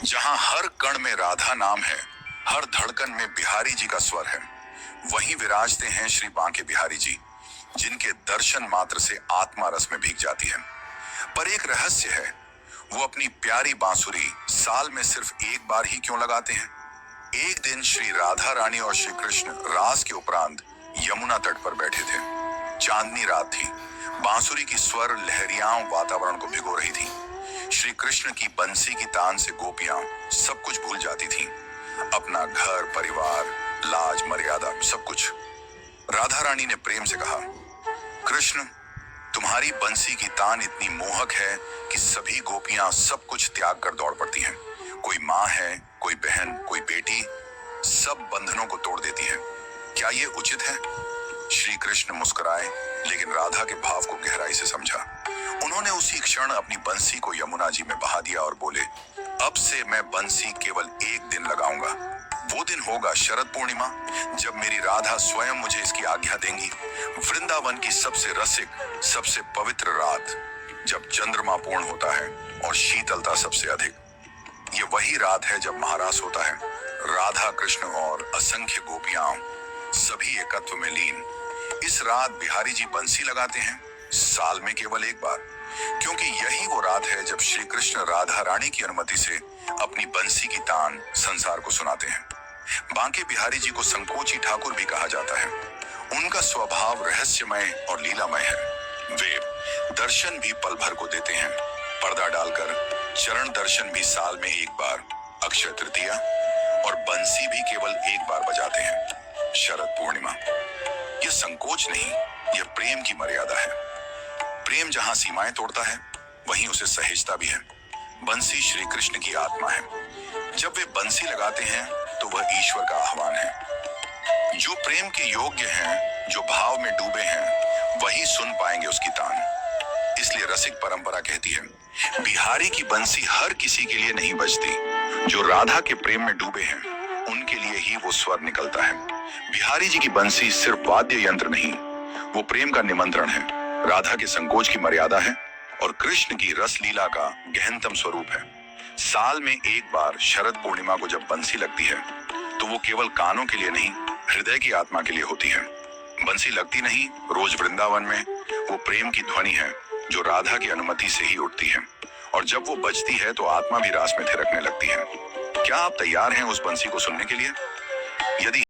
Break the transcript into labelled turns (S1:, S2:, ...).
S1: जहां हर कण में राधा नाम है, हर धड़कन में बिहारी जी का स्वर है, वहीं विराजते हैं श्री बांके बिहारी जी, जिनके दर्शन मात्र से आत्मा रस में भीग जाती है। पर एक रहस्य है, वो अपनी प्यारी बांसुरी साल में सिर्फ एक बार ही क्यों लगाते हैं? एक दिन श्री राधा रानी और श्री कृष्ण रास के उपरांत यमुना तट पर बैठे थे। चांदनी रात थी। बांसुरी की स्वर लहरियां वातावरण को भिगो रही थी। श्री कृष्ण की बंसी की तान से गोपियां सब कुछ भूल जाती थीं, अपना घर, परिवार, लाज, मर्यादा, सब कुछ। राधा रानी ने प्रेम से कहा, कृष्ण, तुम्हारी बंसी की तान इतनी मोहक है कि सभी गोपियां सब कुछ त्याग कर दौड़ पड़ती हैं। कोई माँ है, कोई बहन, कोई बेटी, सब बंधनों को तोड़ देती है। क्या ये उचित है? श्री कृष्ण मुस्कुराए, लेकिन राधा के भाव को गहराई से समझा। उन्होंने उसी क्षण अपनी बंसी को यमुना जी में बहा दिया और बोले, अब से मैं बंसी केवल एक दिन लगाऊंगा। वो दिन होगा शरद पूर्णिमा, जब मेरी राधा स्वयं मुझे इसकी आज्ञा देंगी। वृंदावन की सबसे रसिक, सबसे पवित्र रात, जब चंद्रमा पूर्ण होता है और शीतलता सबसे अधिक। ये वही रात है जब महारास होता है, राधा कृष्ण और असंख्य गोपियां सभी एकत्व में लीन। इस रात बिहारी जी बंसी लगाते हैं, साल में केवल एक बार, क्योंकि यही वो रात है जब श्री कृष्ण राधा रानी की अनुमति से अपनी बंसी की तान संसार को सुनाते हैं। बांके बिहारी जी को संकोची ठाकुर भी कहा जाता है। उनका स्वभाव रहस्यमय और लीलामय है। वे दर्शन भी पल भर को देते हैं, पर्दा डालकर। चरण दर्शन भी साल में एक बार, अक्षय तृतीया, और बंसी भी केवल एक बार बजाते हैं, शरद पूर्णिमा। यह संकोच नहीं, यह प्रेम की मर्यादा है। प्रेम जहां सीमाएं तोड़ता है, वहीं उसे सहेजता भी है। बंसी श्री कृष्ण की आत्मा है। जब वे बंसी लगाते हैं तो वह ईश्वर का आह्वान है। जो प्रेम के योग्य हैं, जो भाव में डूबे हैं, वही सुन पाएंगे उसकी तान। इसलिए रसिक परंपरा कहती है, बिहारी की बंसी हर किसी के लिए नहीं बजती। जो राधा के प्रेम में डूबे हैं, उनके लिए ही वो स्वर निकलता है। बिहारी जी की बंसी सिर्फ वाद्य यंत्र नहीं, वो प्रेम का निमंत्रण है, राधा के संकोच की मर्यादा है और कृष्ण की रस लीला का गहनतम स्वरूप है। साल में एक बार शरद पूर्णिमा को जब बंसी लगती है, तो वो केवल कानों के लिए नहीं, हृदय की आत्मा के लिए होती है। बंसी लगती नहीं रोज वृंदावन में, वो प्रेम की ध्वनि है जो राधा की अनुमति से ही उठती है, और जब वो बजती है तो आत्मा भी रास में थिरकने लगती है। क्या आप तैयार हैं उस बंसी को सुनने के लिए? यदि